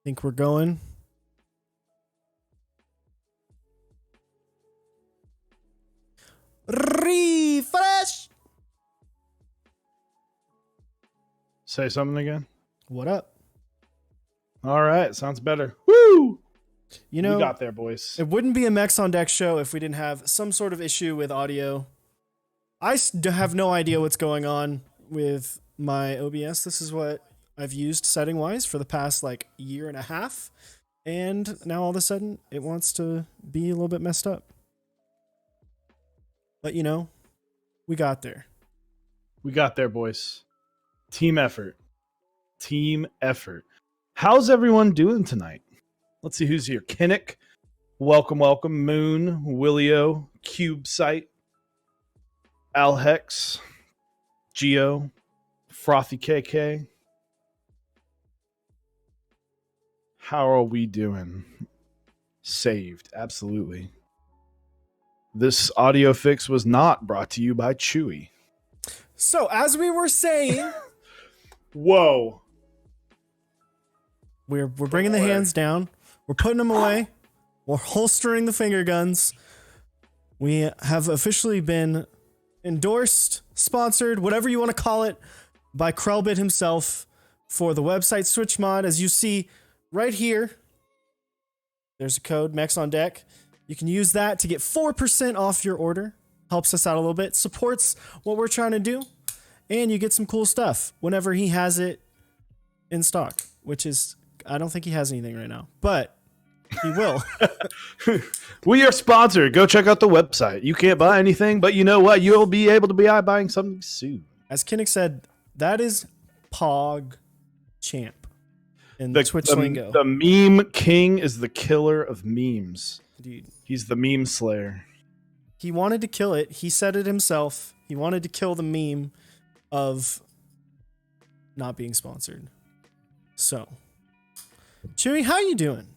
Think we're going. Refresh. Say something again. What up? All right, sounds better. Woo! You know, we got there, boys. it wouldn't be a Mechs on Deck show if we didn't have some sort of issue with audio. I have no idea what's going on with my OBS. This is what I've used setting-wise for the past year and a half. And now all of a sudden, it wants to be a little bit messed up. But we got there. We got there, boys. Team effort. Team effort. How's everyone doing tonight? Let's see who's here. Kinnick, welcome. Moon, Willio, CubeSite, Alhex, Geo, Frothy KK. How are we doing? Saved, absolutely. This audio fix was not brought to you by Chewy. So, as we were saying... Whoa. We're bringing the hands down. We're putting them away. We're holstering the finger guns. We have officially been endorsed, sponsored, whatever you want to call it, by Krellbit himself for the website Switch mod. As you see right here, there's a code, Mechs on Deck. You can use that to get 4% off your order. Helps us out a little bit. Supports what we're trying to do. And you get some cool stuff whenever he has it in stock, which is, I don't think he has anything right now, but he will. We are sponsored. Go check out the website. You can't buy anything, but you know what? You'll be able to be buying something soon. As Kinnick said, that is Pog Champ in the Twitch lingo. The meme king is the killer of memes. Dude. He's the meme slayer. He wanted to kill it. He said it himself. He wanted to kill the meme of not being sponsored. So, Chewy, how you doing?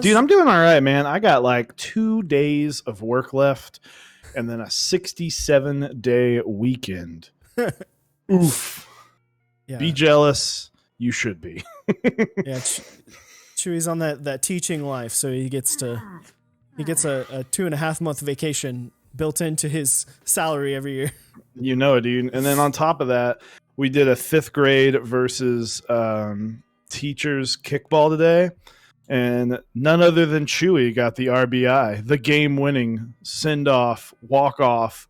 Dude, I'm doing all right, man. I got 2 days of work left and then a 67-day weekend. Oof. Yeah. Be jealous. You should be. Yeah, Chewy's on that teaching life, so he gets a 2.5 month vacation built into his salary every year. You know it, dude. And then on top of that, we did a 5th grade versus teachers kickball today. And none other than Chewy got the RBI, the game-winning send-off, walk-off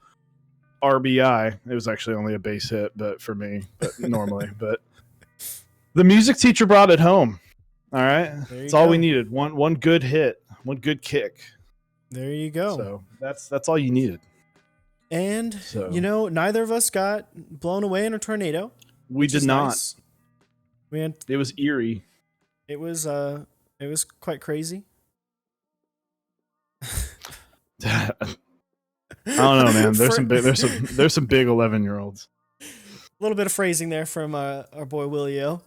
RBI. It was actually only a base hit, but for me, but normally. But the music teacher brought it home. All right, that's all we needed. One good hit, one good kick. There you go. So that's all you needed. And neither of us got blown away in a tornado. We did not. Nice. It was eerie. It was quite crazy. I don't know, man. There's some big 11-year-olds. A little bit of phrasing there from our boy Willio.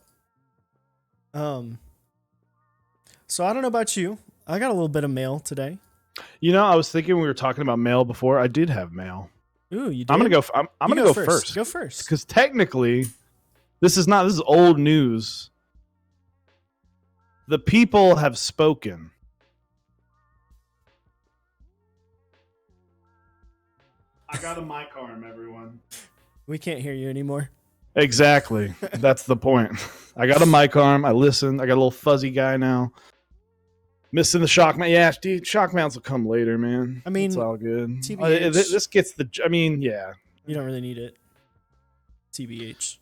So I don't know about you. I got a little bit of mail today. I was thinking we were talking about mail before. I did have mail. Ooh, you did? I'm gonna go first. Go first. Because technically, this is old news. The people have spoken. I got a mic arm, everyone. We can't hear you anymore. Exactly. That's the point. I got a mic arm. I listened. I got a little fuzzy guy now. Missing the shock mount. Yeah, dude, shock mounts will come later, man. I mean, it's all good. TBH, this gets the. I mean, yeah. You don't really need it. TBH.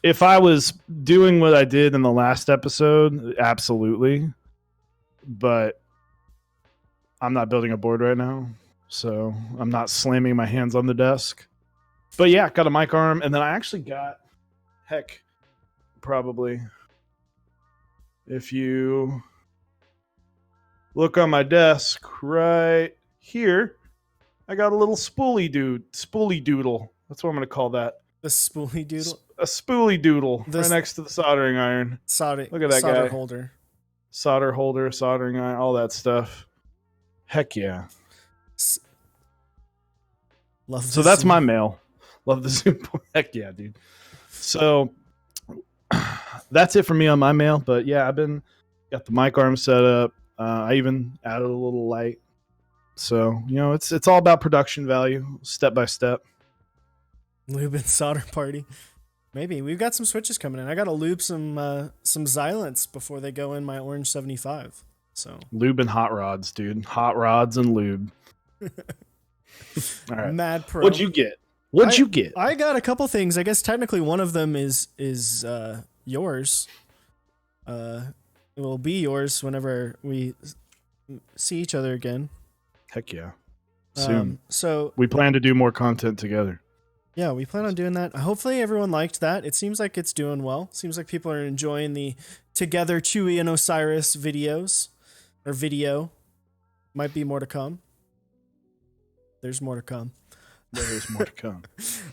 If I was doing what I did in the last episode, absolutely. But I'm not building a board right now, so I'm not slamming my hands on the desk. But yeah, got a mic arm, and then I actually got, probably, if you look on my desk right here, I got a little spoolie doodle. That's what I'm going to call that. The spoolie doodle? A spoolie doodle right next to the soldering iron. Look at that solder guy. Solder holder, soldering iron, all that stuff. Heck yeah. So that's my mail. Love the Zoom. Heck yeah, dude. So that's it for me on my mail. But yeah, I've been Got the mic arm set up. I even added a little light. So it's all about production value, step by step. Lube and solder party. Maybe we've got some switches coming in. I gotta lube some Xylants before they go in my Orange 75. So Lube and hot rods, dude. Hot rods and lube. All right. Mad pro. What'd you get? What'd you get? I got a couple things. I guess technically one of them is yours. It will be yours whenever we see each other again. Heck yeah. Soon. So we plan to do more content together. Yeah, we plan on doing that. Hopefully everyone liked that. It seems like it's doing well. Seems like people are enjoying the Together Chewy and Osiris videos. Or video. Might be more to come. There's more to come. There's more to come.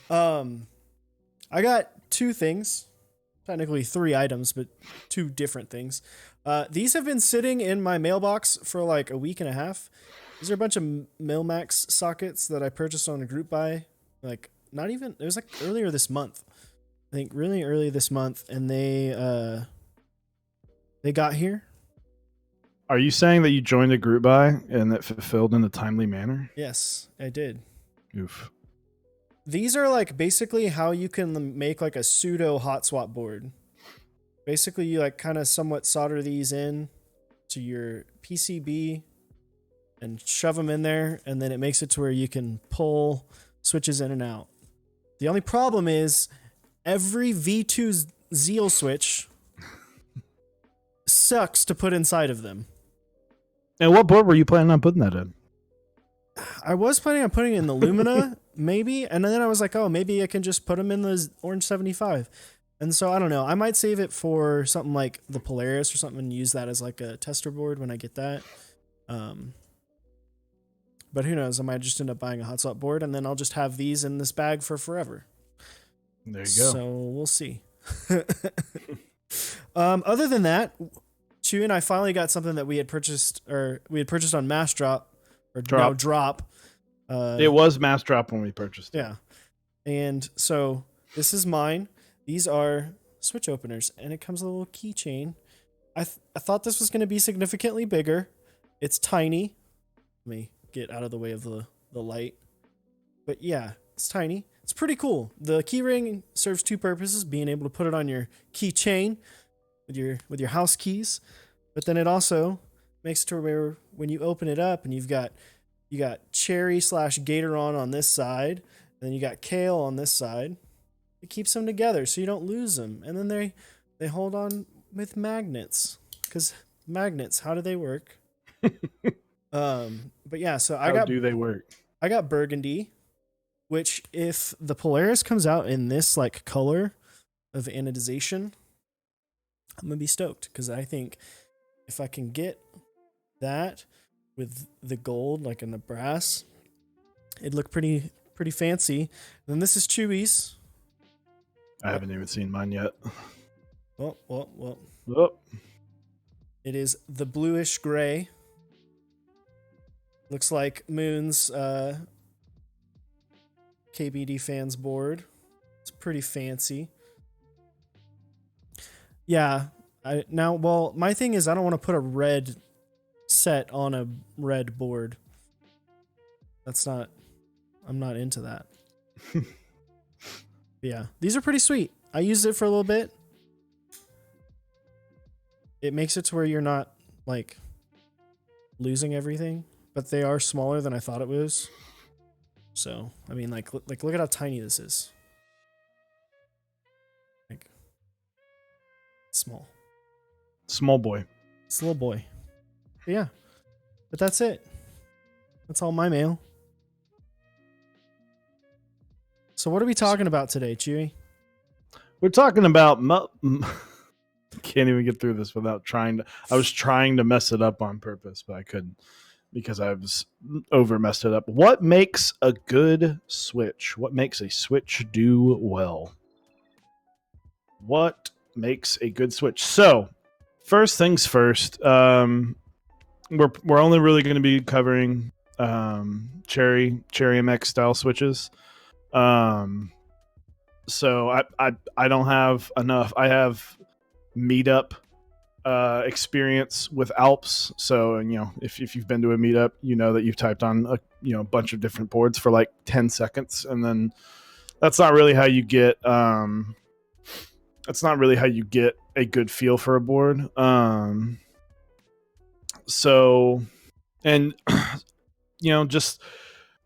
I got two things. Technically 3 items, but 2 different things. These have been sitting in my mailbox for like a week and a half. These are a bunch of Mechs sockets that I purchased on a group buy. Like, not even, it was like earlier this month. I think really early this month, and they got here. Are you saying that you joined a group buy and that fulfilled in a timely manner? Yes, I did. Oof. These are like basically how you can make like a pseudo hot swap board. Basically, you like kind of somewhat solder these in to your PCB and shove them in there, and then it makes it to where you can pull switches in and out. The only problem is every V2 Zeal switch sucks to put inside of them. And what board were you planning on putting that in? I was planning on putting it in the Lumina, maybe, and then I was like, oh, maybe I can just put them in the Orange 75. And so I don't know. I might save it for something like the Polaris or something and use that as like a tester board when I get that. But who knows? I might just end up buying a hot swap board, and then I'll just have these in this bag for forever. There you go. So we'll see. Other than that, Chewy and I finally got something that we had purchased on Mass Drop or now Drop. It was Mass Drop when we purchased it. Yeah. And so this is mine. These are switch openers, and it comes with a little keychain. I thought this was going to be significantly bigger. It's tiny. Let me get out of the way of the light. But yeah, it's tiny. It's pretty cool. The keyring serves 2 purposes: being able to put it on your keychain with your house keys, but then it also makes it to where when you open it up and you got cherry / Gatoron on this side, and then you got kale on this side. It keeps them together so you don't lose them, and then they hold on with magnets. Because magnets, how do they work? But yeah, so How do they work? I got burgundy, which if the Polaris comes out in this like color of anodization, I'm gonna be stoked, because I think if I can get that with the gold, like in the brass, it'd look pretty fancy. And then this is Chewy's. I haven't even seen mine yet. Well. Oh. It is the bluish gray. Looks like Moon's KBD fans board. It's pretty fancy. Yeah. My thing is I don't want to put a red set on a red board. I'm not into that. Yeah, these are pretty sweet. I used it for a little bit. It makes it to where you're not like losing everything, but they are smaller than I thought it was. So, I mean, like look at how tiny this is. Like small boy. It's a little boy. But yeah, but that's it. That's all my mail. So what are we talking about today, Chewy? We're talking about can't even get through this without I was trying to mess it up on purpose, but I couldn't because I was over messed it up. What makes a good switch? What makes a switch do well? What makes a good switch? So, first things first, we're only really going to be covering cherry MX style switches. So I don't have enough. I have Meetup experience with Alps. So, and, if you've been to a meetup, you know that you've typed on a bunch of different boards for like 10 seconds, and then that's not really how you get a good feel for a board. So, and just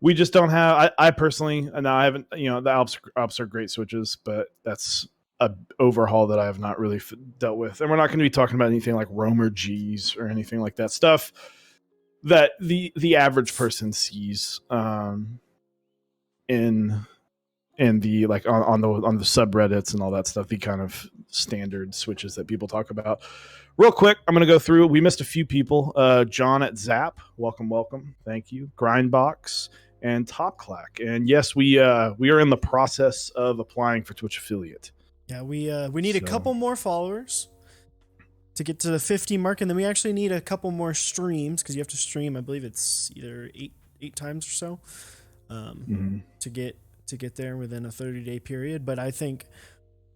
we just don't have. I personally, and I haven't. The Alps are great switches, but that's a overhaul that I have not really dealt with, and we're not going to be talking about anything like Roamer G's or anything like that stuff that the average person sees in the like on the subreddits and all that stuff, the kind of standard switches that people talk about. Real quick, I'm going to go through. We missed a few people. John at Zap, welcome, thank you. Grindbox and Top Clack, and yes, we are in the process of applying for Twitch affiliate. Yeah, we need a couple more followers to get to the 50 mark, and then we actually need a couple more streams because you have to stream. I believe it's either eight times or so to get there within a 30-day period. But I think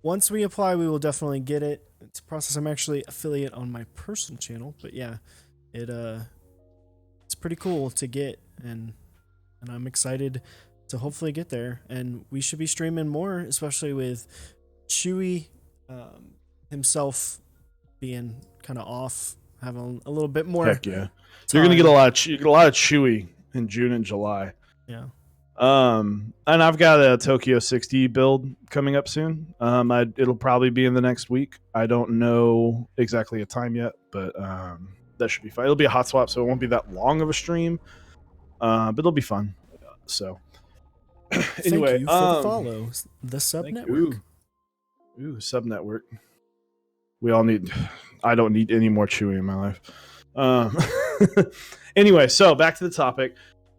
once we apply, we will definitely get it. It's a process. I'm actually affiliate on my personal channel, but yeah, it's pretty cool to get, and I'm excited to hopefully get there. And we should be streaming more, especially with Chewy himself being kind of off, having a little bit more. Heck yeah, time. You're gonna get a lot of Chewy in June and July. Yeah. And I've got a Tokyo 60 build coming up soon. It'll probably be in the next week. I don't know exactly a time yet, but that should be fine. It'll be a hot swap, so it won't be that long of a stream, but it'll be fun. So anyway, thank you for the follow. The sub network. Ooh, sub network. We all need. I don't need any more Chewy in my life. Anyway, so back to the topic.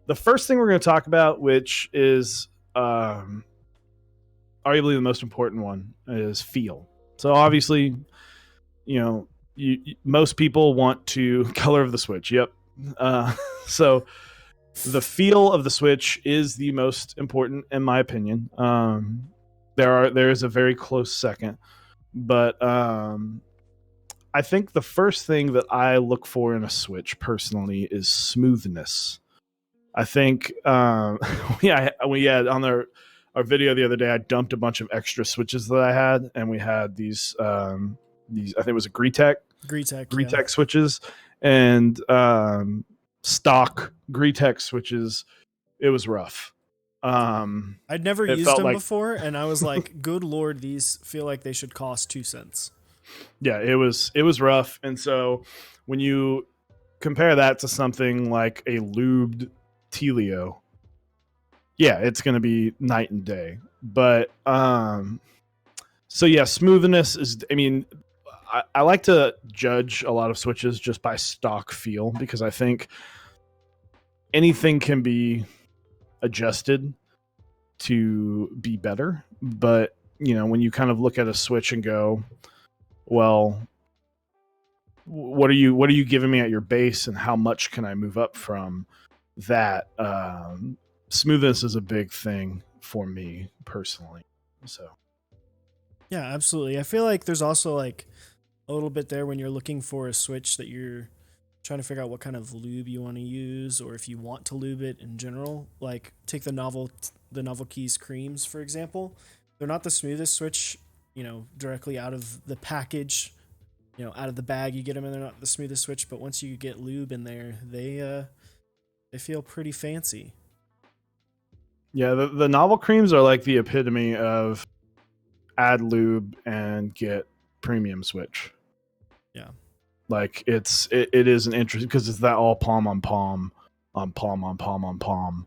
The first thing we're going to talk about, which is arguably the most important one, is feel. So obviously, most people want to color of the Switch. Yep. So the feel of the Switch is the most important, in my opinion. There is a very close second, but I think the first thing that I look for in a Switch personally is smoothness. I think we had on our video the other day, I dumped a bunch of extra switches that I had, and we had these I think it was a Greetech switches, and stock Greetech switches. It was rough. I'd never used them before, and I was like, good Lord, these feel like they should cost 2 cents. Yeah, it was rough. And so when you compare that to something like a lubed Telio, yeah, it's going to be night and day. But so yeah, smoothness is, I like to judge a lot of switches just by stock feel, because I think anything can be adjusted to be better. But when you kind of look at a Switch and go, well, what are you giving me at your base, and how much can I move up from that? Smoothness is a big thing for me personally. So yeah, absolutely. I feel like there's also like a little bit there when you're looking for a Switch that you're trying to figure out what kind of lube you want to use, or if you want to lube it in general. Like take the Novel Keys creams, for example. They're not the smoothest Switch, directly out of the package, out of the bag you get them, and they're not the smoothest Switch, but once you get lube in there, they feel pretty fancy. Yeah, the Novel creams are like the epitome of add lube and get premium Switch. Yeah. Like it is an interesting, because it's that all palm on palm on palm on palm on palm.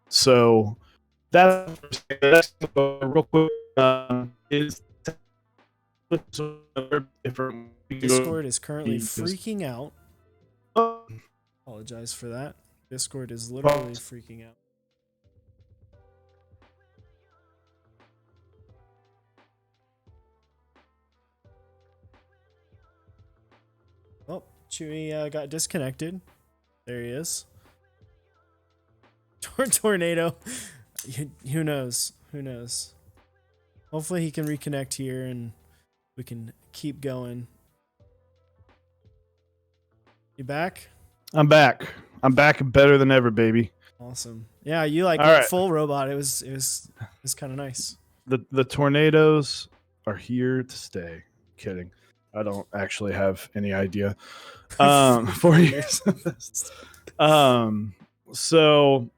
So that's real quick. Is different. Discord is currently freaking out. Apologize for that. Discord is literally freaking out. Oh, Chewy got disconnected. There he is. Tornado. Who knows? Who knows? Hopefully he can reconnect here and we can keep going. You back? I'm back. I'm back better than ever, baby. Awesome. Yeah, you like All went right. full robot. It was kind of nice. The tornadoes are here to stay. Kidding. I don't actually have any idea. 4 years of this. So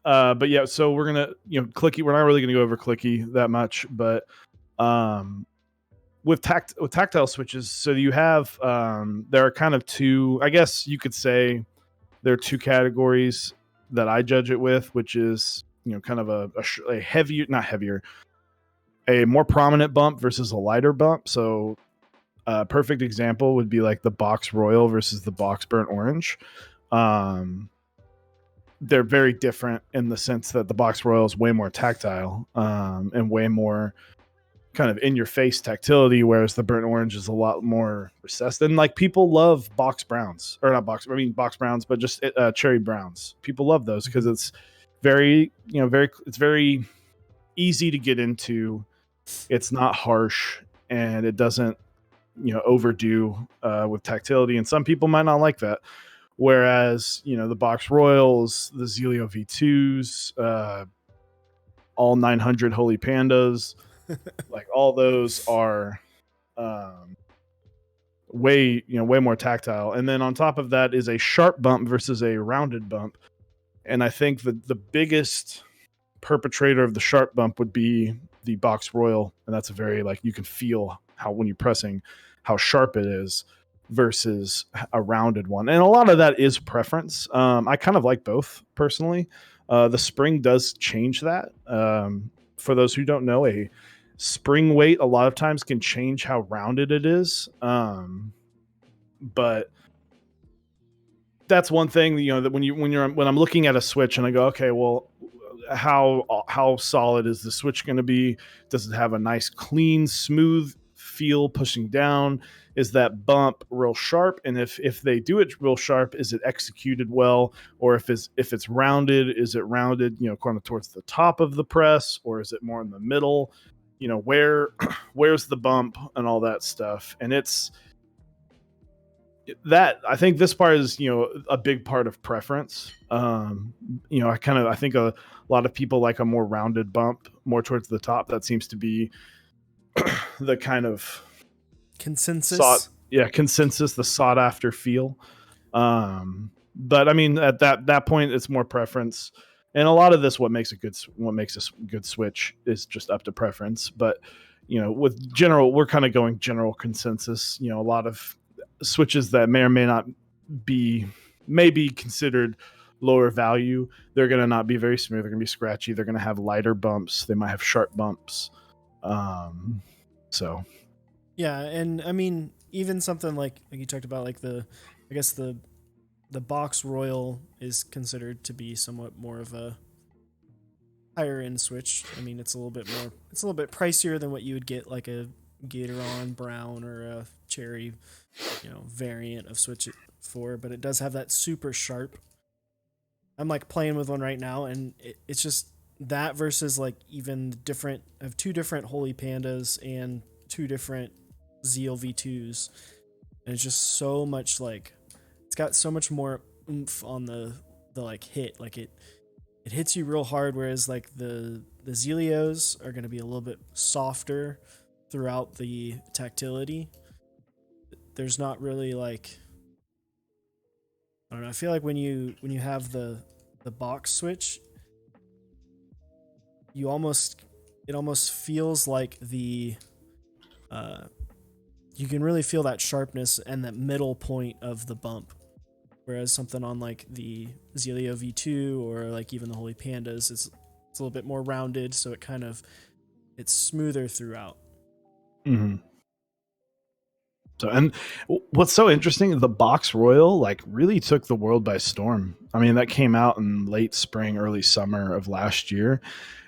but yeah, so we're gonna, clicky. We're not really gonna go over clicky that much, but with tactile switches, so you have there are kind of two. I guess you could say there are two categories that I judge it with, which is kind of a heavier, not heavier, a more prominent bump versus a lighter bump. So a perfect example would be like the Box Royal versus the Box Burnt Orange. They're very different in the sense that the Box Royal is way more tactile and way more kind of in your face tactility, whereas the Burnt Orange is a lot more recessed. And like people love box browns, or not box, I mean box browns, but just cherry browns. People love those because it's very, it's very easy to get into. It's not harsh and it doesn't, overdo with tactility. And some people might not like that. Whereas, the Box Royals, the Zelio V2s, all 900 Holy Pandas, like all those are way more tactile. And then on top of that is a sharp bump versus a rounded bump. And I think the biggest perpetrator of the sharp bump would be the Box Royal, and that's a very you can feel how when you're pressing how sharp it is versus a rounded one. And a lot of that is preference. I kind of like both personally. The spring does change that. For those who don't know, a spring weight a lot of times can change how rounded it is. But that's one thing, that when I'm looking at a switch and I go, okay, well, how solid is the switch going to be? Does it have a nice, clean, smooth feel pushing down? Is that bump real sharp? And if they do it real sharp, is it executed well? Or if it's rounded, is it rounded, kind of towards the top of the press, or is it more in the middle? Where's the bump and all that stuff? And it's that I think this part is a big part of preference. I think a lot of people like a more rounded bump more towards the top. That seems to be the kind of consensus. Consensus, the sought after feel. But I mean, at that point, it's more preference. And a lot of this, what makes a good switch is just up to preference. But with general, we're kind of going general consensus. A lot of switches that may or may not be considered lower value, they're going to not be very smooth. They're going to be scratchy. They're going to have lighter bumps. They might have sharp bumps. So yeah, and I mean, even something like you talked about, like I guess the Box Royal is considered to be somewhat more of a higher end switch. I mean, it's a little bit pricier than what you would get like a Gatoron Brown or a Cherry, variant of switch for, but it does have that super sharp. I'm like playing with one right now, and it's just that versus like even different. I have two different Holy Pandas and two different Zeal V2s, and it's just so much it's got so much more oomph on the like hit. Like it hits you real hard, whereas like the Zelios are going to be a little bit softer throughout the tactility. There's not really I don't know. I feel like when you have the box switch, it almost feels like you can really feel that sharpness and that middle point of the bump. Whereas something on like the Zelio V2 or like even the Holy Pandas, it's a little bit more rounded, so it's smoother throughout. Mm-hmm. So, and what's so interesting, the Box Royal really took the world by storm. I mean, that came out in late spring, early summer of last year,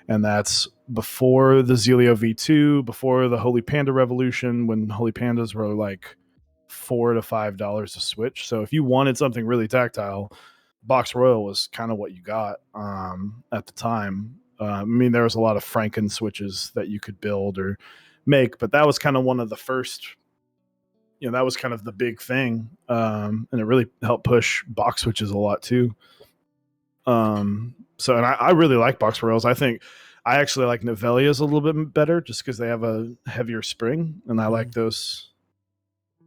and that's before the Zelio V2, before the Holy Panda revolution, when Holy Pandas were like $4 to $5 a switch. So if you wanted something really tactile, Box Royal was kind of what you got at the time. I mean, there was a lot of Franken switches that you could build, or make, but that was kind of one of the first, that was kind of the big thing. And it really helped push box switches a lot too. So, and I really like box rails. I think I actually like Novelia's a little bit better just because they have a heavier spring, and I like those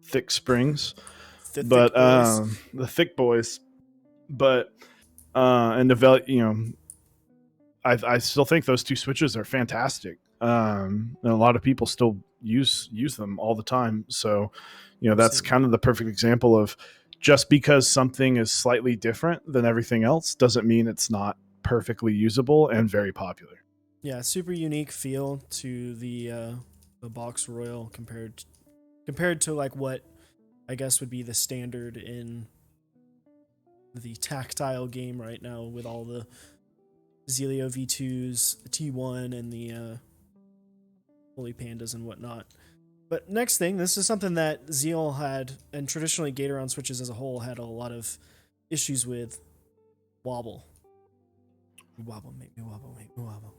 thick springs. But the thick boys. But and Novelia, I still think those two switches are fantastic. And a lot of people still use them all the time. So, that's kind of the perfect example of just because something is slightly different than everything else doesn't mean it's not perfectly usable and very popular. Yeah, super unique feel to the box royal compared to like what I guess would be the standard in the tactile game right now with all the Zelio V2s, the T1, and the Holy Pandas and whatnot. But next thing, this is something that Zeal had, and traditionally Gatoron switches as a whole had a lot of issues with: wobble. Wobble, make me wobble, make me wobble.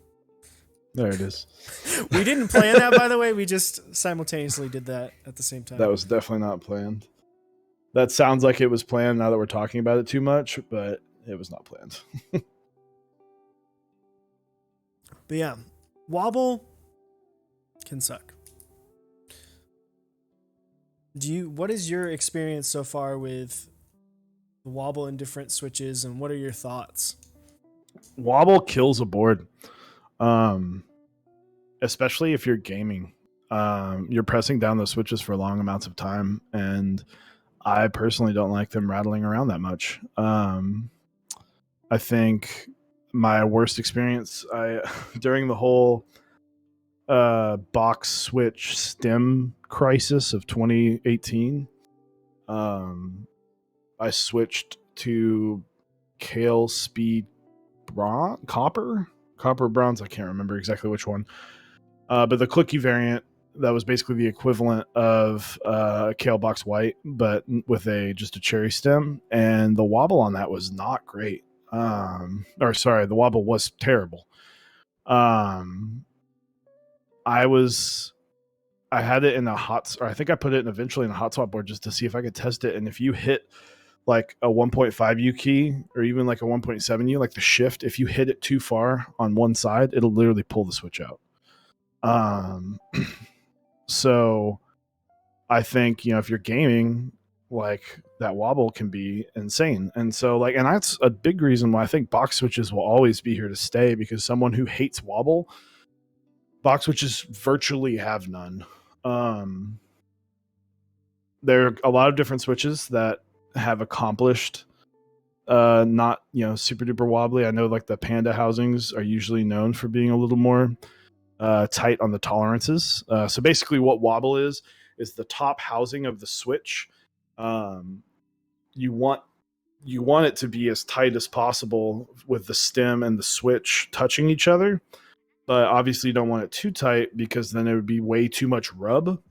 There it is. We didn't plan that, by the way. We just simultaneously did that at the same time. That was definitely not planned. That sounds like it was planned now that we're talking about it too much, but it was not planned. But yeah, wobble can suck. What is your experience so far with the wobble and different switches, and what are your thoughts? Wobble kills a board. Especially if you're gaming. You're pressing down those switches for long amounts of time, and I personally don't like them rattling around that much. I think my worst experience during the whole box switch stem crisis of 2018, I switched to Kale Speed Copper Bronze. I can't remember exactly which one. But the Clicky variant, that was basically the equivalent of Kale Box White, but with just a cherry stem. And the wobble on that was not great. The wobble was terrible. I had it in I think I put it eventually in a hot swap board just to see if I could test it. And if you hit like a 1.5 U key or even like a 1.7 U, like the shift, if you hit it too far on one side, it'll literally pull the switch out. So I think, if you're gaming, like that wobble can be insane. And so and that's a big reason why I think box switches will always be here to stay, because someone who hates wobble, box switches virtually have none. There are a lot of different switches that have accomplished not super duper wobbly. I know like the Panda housings are usually known for being a little more tight on the tolerances. So basically what wobble is the top housing of the switch. You want it to be as tight as possible with the stem and the switch touching each other, but obviously you don't want it too tight because then it would be way too much rub,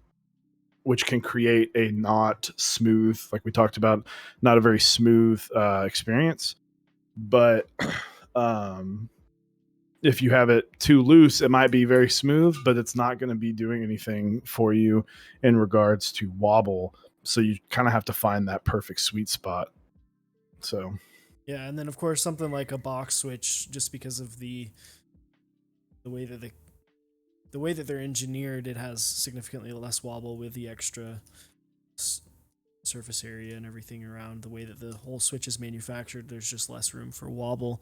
which can create a not smooth, like we talked about, not a very smooth experience. But if you have it too loose, it might be very smooth, but it's not going to be doing anything for you in regards to wobble. So you kind of have to find that perfect sweet spot. So yeah, and then of course something like a box switch, just because of the way that they're engineered, it has significantly less wobble with the extra surface area and everything around. The way that the whole switch is manufactured, there's just less room for wobble.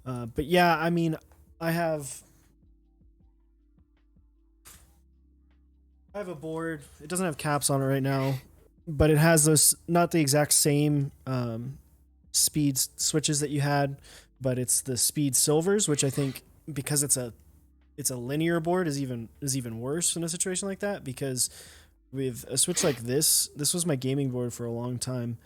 But yeah, I mean, I have a board. It doesn't have caps on it right now, but it has those, not the exact same speed switches that you had, but it's the speed silvers, which I think, because it's a linear board, is even worse in a situation like that, because with a switch like this was my gaming board for a long time.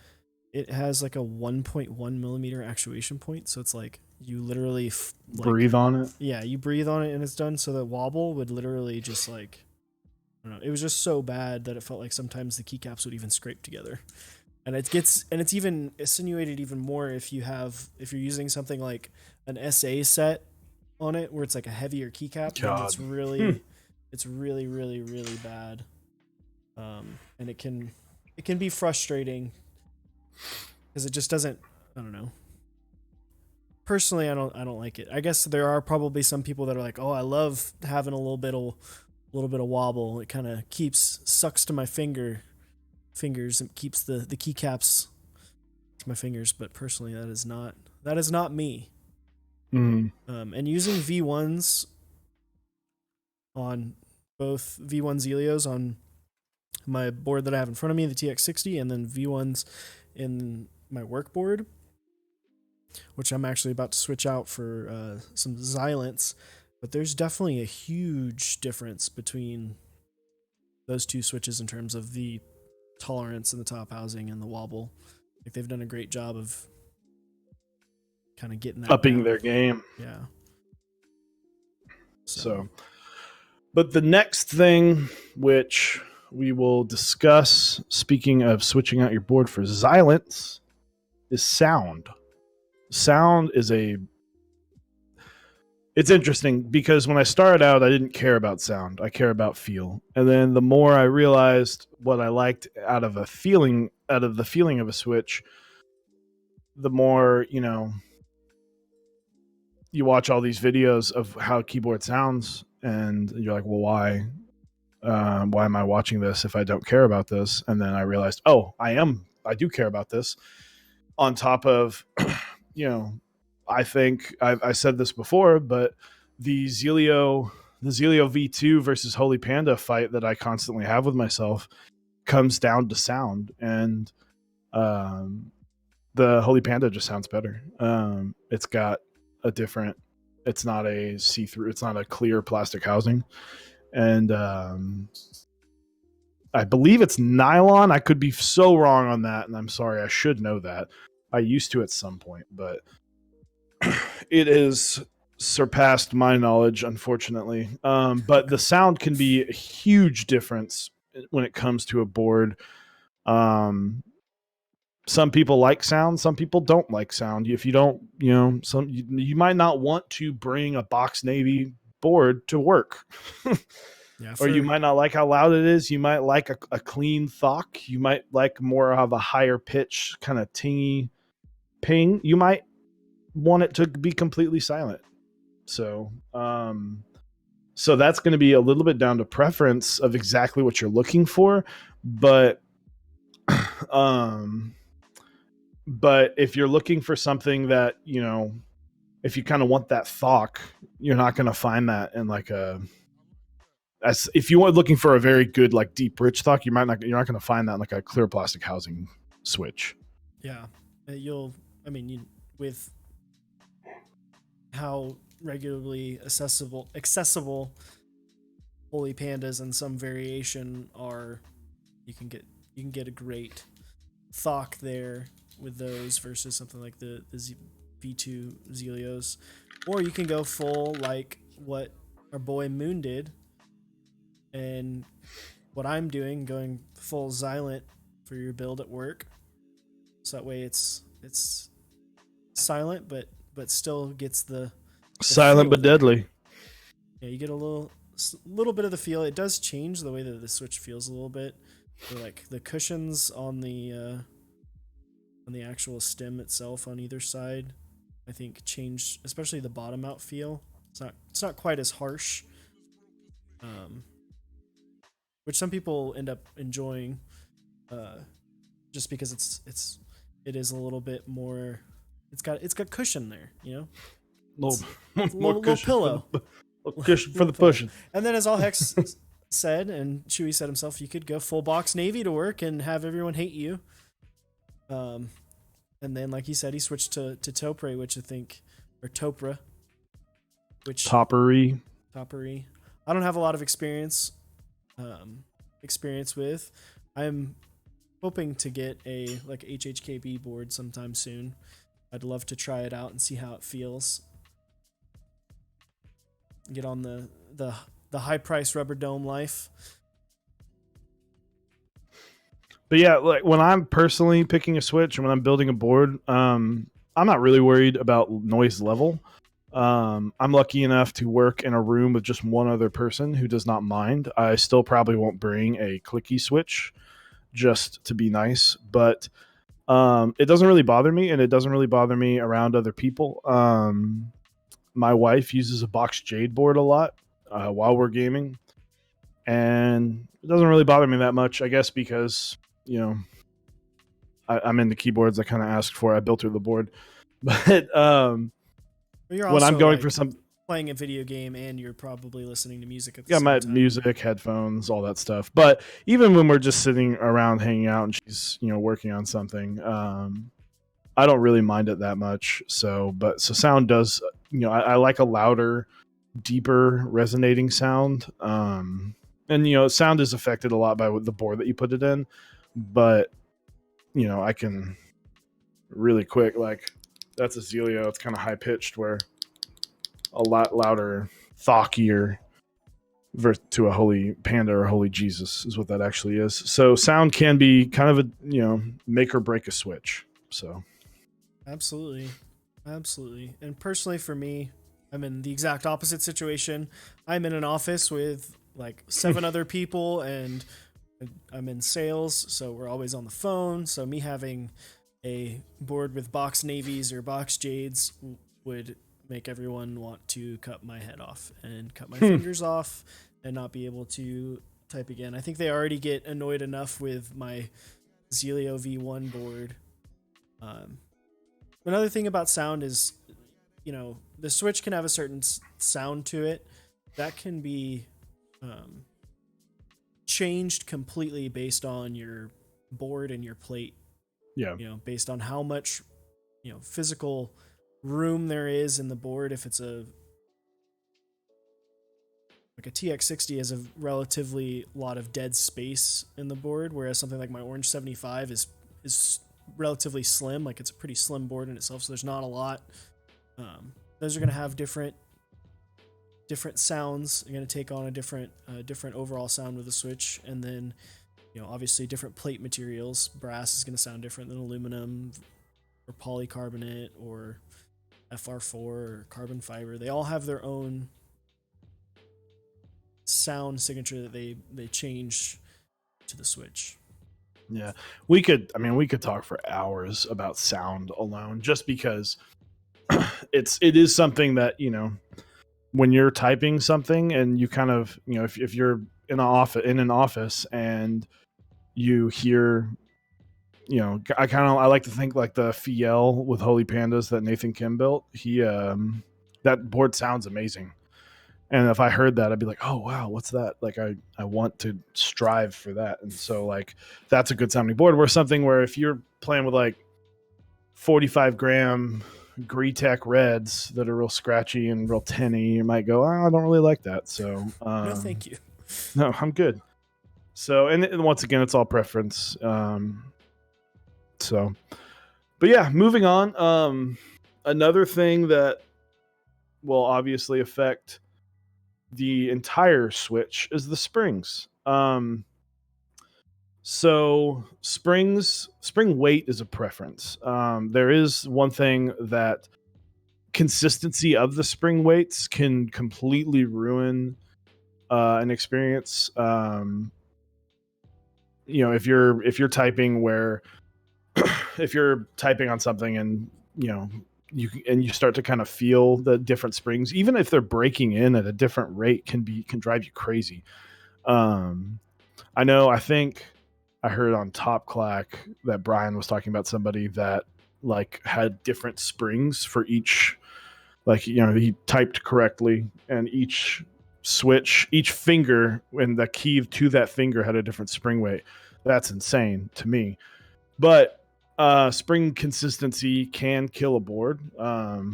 It has like a 1.1 millimeter actuation point, so it's like you literally breathe on it. Yeah, you breathe on it and it's done. So the wobble would literally just like, I don't know, it was just so bad that it felt like sometimes the keycaps would even scrape together. And it's even insinuated even more if you're using something like an SA set on it, where it's like a heavier keycap. And it's really It's really, really, really bad. And it can be frustrating because it just doesn't. I don't know. Personally, I don't like it. I guess there are probably some people that are like, oh, I love having a little bit of wobble. It kind of sucks to my fingers and keeps the keycaps to my fingers. But personally, that is not me. Mm. And using V1s on both V1 Zelios on my board that I have in front of me, the TX60, and then V1s in my work board, which I'm actually about to switch out for some Xylants. But there's definitely a huge difference between those two switches in terms of the tolerance in the top housing and the wobble. Like they've done a great job of kind of getting that Upping down. their game. Yeah. So, but the next thing which we will discuss, speaking of switching out your board for Xylants, is sound. Sound is it's interesting because when I started out, I didn't care about sound. I care about feel. And then the more I realized what I liked out of the feeling of a Switch, the more, you watch all these videos of how a keyboard sounds and you're like, well, why? Why am I watching this if I don't care about this? And then I realized, oh, I do care about this. On top of, I think I said this before, but the Zelio V2 versus Holy Panda fight that I constantly have with myself comes down to sound, and the Holy Panda just sounds better. It's got a different. It's not a see-through. It's not a clear plastic housing, and I believe it's nylon. I could be so wrong on that, and I'm sorry. I should know that. I used to at some point, but it has surpassed my knowledge, unfortunately. But the sound can be a huge difference when it comes to a board. Some people like sound, some people don't like sound. If you don't, you might not want to bring a box Navy board to work. yeah, Or you might not like how loud it is. You might like a clean thock. You might like more of a higher pitch, kind of tingy ping. You might want it to be completely silent. So, so that's going to be a little bit down to preference of exactly what you're looking for. But, but if you're looking for something that, if you kind of want that thock, you're not going to find that in like as if you are looking for a very good, like deep, rich thock, you're not going to find that in like a clear plastic housing switch. Yeah. With how regularly accessible Holy Pandas and some variation are, you can get a great thock there with those versus something like the V2 Zelios, or you can go full like what our boy Moon did, and what I'm doing, going full Xylant for your build at work, so that way it's silent but still gets the silent but there. deadly. Yeah, you get a little bit of the feel. It does change the way that the Switch feels a little bit. So like the cushions on the actual stem itself on either side, I think change, especially the bottom out feel. It's not quite as harsh. Which some people end up enjoying, just because it is a little bit more. It's got cushion there, More cushion pillow. Cushion for the pushing. And then, as all Hex said, and Chewie said himself, you could go full box Navy to work and have everyone hate you. And then, like he said, he switched to Topre, which I think, or Topra, which Toppery. I don't have a lot of experience with. I'm hoping to get a like HHKB board sometime soon. I'd love to try it out and see how it feels. Get on the high price rubber dome life. But yeah, like when I'm personally picking a Switch and when I'm building a board, I'm not really worried about noise level. I'm lucky enough to work in a room with just one other person who does not mind. I still probably won't bring a clicky switch just to be nice, but it doesn't really bother me, and it doesn't really bother me around other people. My wife uses a box jade board a lot while we're gaming, and it doesn't really bother me that much, I guess, because you know I'm in the keyboards I kind of asked for. I built her the board, but You're when I'm also going like for some, playing a video game and you're probably listening to music at the got same my time. music, headphones, all that stuff. But even when we're just sitting around hanging out and she's working on something, I don't really mind it that much. So sound does, I like a louder, deeper, resonating sound. And sound is affected a lot by the board that you put it in. But I can really quick, like that's a Zelio. It's kind of high pitched, where a lot louder, thockier to a holy panda or holy Jesus is what that actually is. So sound can be kind of a make or break a switch. So Absolutely. And personally for me, I'm in the exact opposite situation. I'm in an office with like 7 other people, and I'm in sales, so we're always on the phone. So me having a board with box navies or box jades would make everyone want to cut my head off and cut my fingers off and not be able to type again. I think they already get annoyed enough with my Zelio V1 board. Another thing about sound is, the Switch can have a certain sound to it that can be changed completely based on your board and your plate. yeah, Based on how much physical room there is in the board. If it's a TX60 has a relatively lot of dead space in the board, whereas something like my Orange 75 is relatively slim. Like, it's a pretty slim board in itself, so there's not a lot. Those are going to have different sounds. You're going to take on a different overall sound with the Switch, and then obviously different plate materials. Brass is going to sound different than aluminum or polycarbonate or FR4 or carbon fiber. They all have their own sound signature that they change to the Switch. yeah. We could talk for hours about sound alone, just because it is something that when you're typing something and you kind of if you're in an office and you hear I like to think like the Fiel with Holy Pandas that Nathan Kim built. He that board sounds amazing. And if I heard that, I'd be like, oh wow, what's that? Like I want to strive for that. And so like that's a good sounding board. Where something where if you're playing with like 45-gram Greetech Reds that are real scratchy and real tinny, you might go, oh, I don't really like that. So No, thank you. No, I'm good. So and once again, it's all preference. So, but yeah, moving on. Another thing that will obviously affect the entire Switch is the springs. So spring weight is a preference. There is one thing that consistency of the spring weights can completely ruin an experience. If you're typing where if you're typing on something and you start to kind of feel the different springs, even if they're breaking in at a different rate, can drive you crazy. I think I heard on Top Clack that Brian was talking about somebody that like had different springs for each, like he typed correctly and each finger and the key to that finger had a different spring weight. That's insane to me. But spring consistency can kill a board. But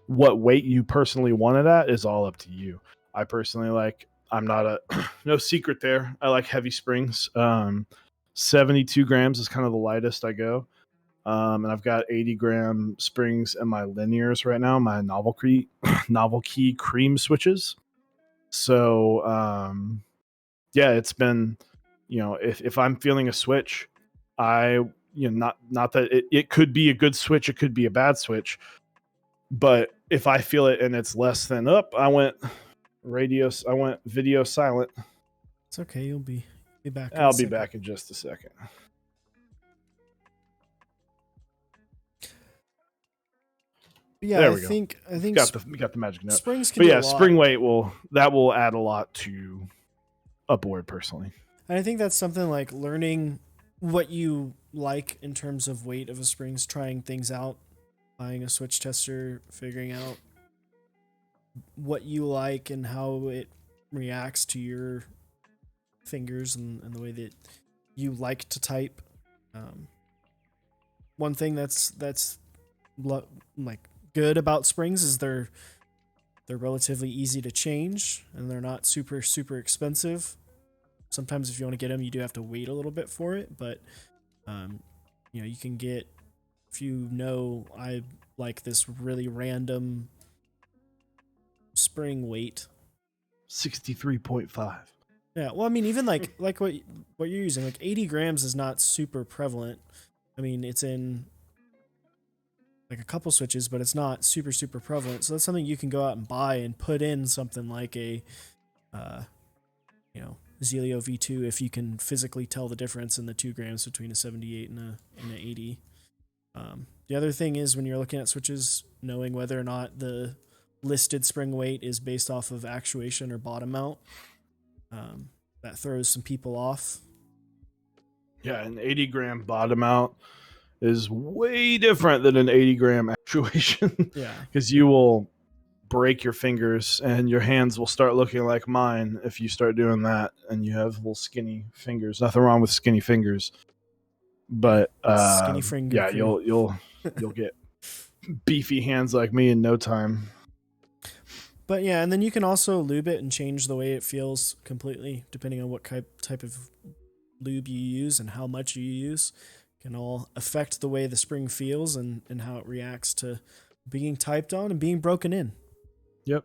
what weight you personally want it at is all up to you. I personally I'm not a no secret there. I like heavy springs. 72 grams is kind of the lightest I go. And I've got 80-gram springs in my linears right now, my novel key cream switches. So yeah, it's been if I'm feeling a switch, I not that it could be a good switch, it could be a bad switch, but if I feel it and it's less than up, I went video silent. It's okay. You'll be back. I'll be back in just a second. Yeah, there we go. I think got the magic note. Springs can but do yeah, a lot. spring weight will add a lot to a board personally. And I think that's something like learning what you like in terms of weight of a springs, trying things out, buying a switch tester, figuring out what you like and how it reacts to your fingers and the way that you like to type. One thing that's like good about springs is they're relatively easy to change and they're not super expensive. Sometimes if you want to get them, you do have to wait a little bit for it, but you can get, if I like this really random spring weight, 63.5. Yeah, well, I mean, even like what you're using, like 80 grams is not super prevalent. I mean, it's in like a couple switches, but it's not super prevalent. So that's something you can go out and buy and put in something like a, Zelio V2 if you can physically tell the difference in the 2 grams between a 78 and an 80. The other thing is when you're looking at switches, knowing whether or not the listed spring weight is based off of actuation or bottom mount. That throws some people off. Yeah, an 80 gram bottom out is way different than an 80 gram actuation. Yeah. Because you will break your fingers and your hands will start looking like mine if you start doing that and you have little skinny fingers. Nothing wrong with skinny fingers. But skinny finger. Yeah, you'll get beefy hands like me in no time. But yeah, and then you can also lube it and change the way it feels completely, depending on what type of lube you use and how much you use. Can all affect the way the spring feels and how it reacts to being typed on and being broken in. Yep.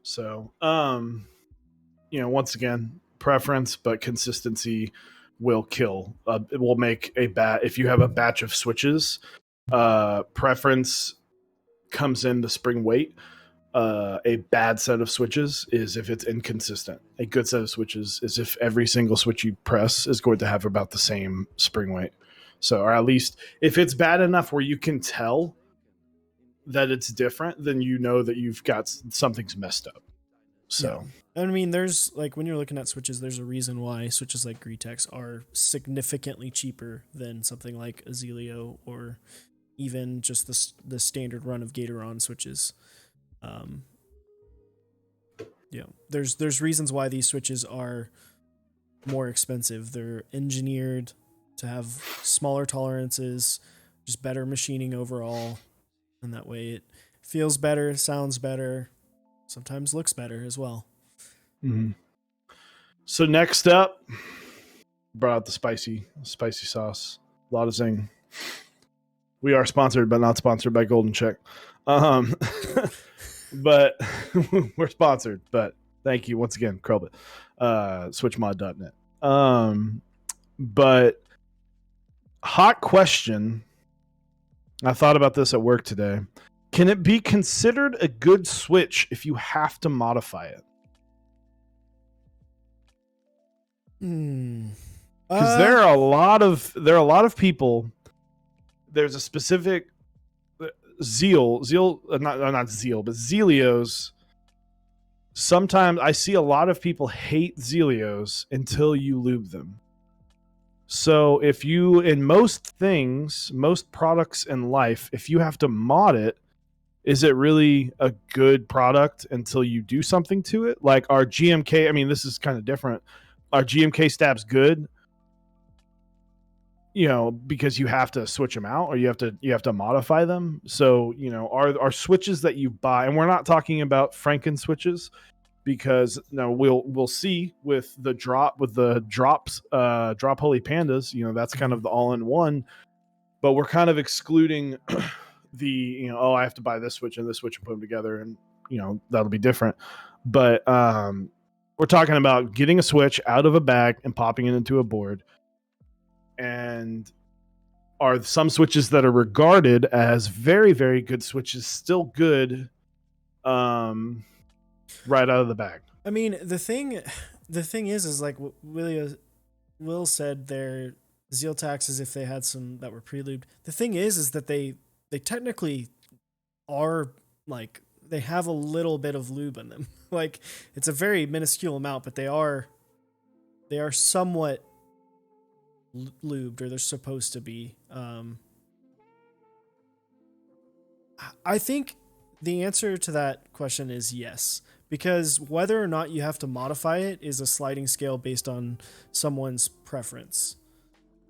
So, once again, preference, but consistency will kill. It will make if you have a batch of switches, preference comes in the spring weight. A bad set of switches is if it's inconsistent. A good set of switches is if every single switch you press is going to have about the same spring weight. So, or at least if it's bad enough where you can tell that it's different, then you know that you've got something's messed up. So, yeah. I mean, there's like when you're looking at switches, there's a reason why switches like Gretex are significantly cheaper than something like a Zelio or even just the standard run of Gatoron switches. There's reasons why these switches are more expensive. They're engineered to have smaller tolerances, just better machining overall, and that way it feels better, sounds better, sometimes looks better as well. Mm-hmm. So next up, brought out the spicy sauce. A lot of zing. We are sponsored, but not sponsored by Golden Check. But we're sponsored. But thank you once again, Krelbit, switchmod.net. But hot question. I thought about this at work today. Can it be considered a good switch if you have to modify it? Because there are a lot of people. There's a specific not Zeal, but Zelios. Sometimes I see a lot of people hate Zelios until you lube them. So if you, in most products in life, if you have to mod it, is it really a good product until you do something to it? Like our GMK, I mean, this is kind of different. Our GMK stab's good, because you have to switch them out or you have to modify them. So, our switches that you buy, and we're not talking about Franken switches, because we'll see with the drops, drop holy pandas, that's kind of the all-in-one, but we're kind of excluding the, I have to buy this switch and this switch and put them together, and that'll be different. But we're talking about getting a switch out of a bag and popping it into a board. And are some switches that are regarded as very, very good switches, still good, right out of the bag. I mean, the thing is like what Will said, their zeal taxes, if they had some that were pre-lubed. The thing is that they technically are like they have a little bit of lube in them. Like it's a very minuscule amount, but they are somewhat lubed, or they're supposed to be. I think the answer to that question is yes, because whether or not you have to modify it is a sliding scale based on someone's preference.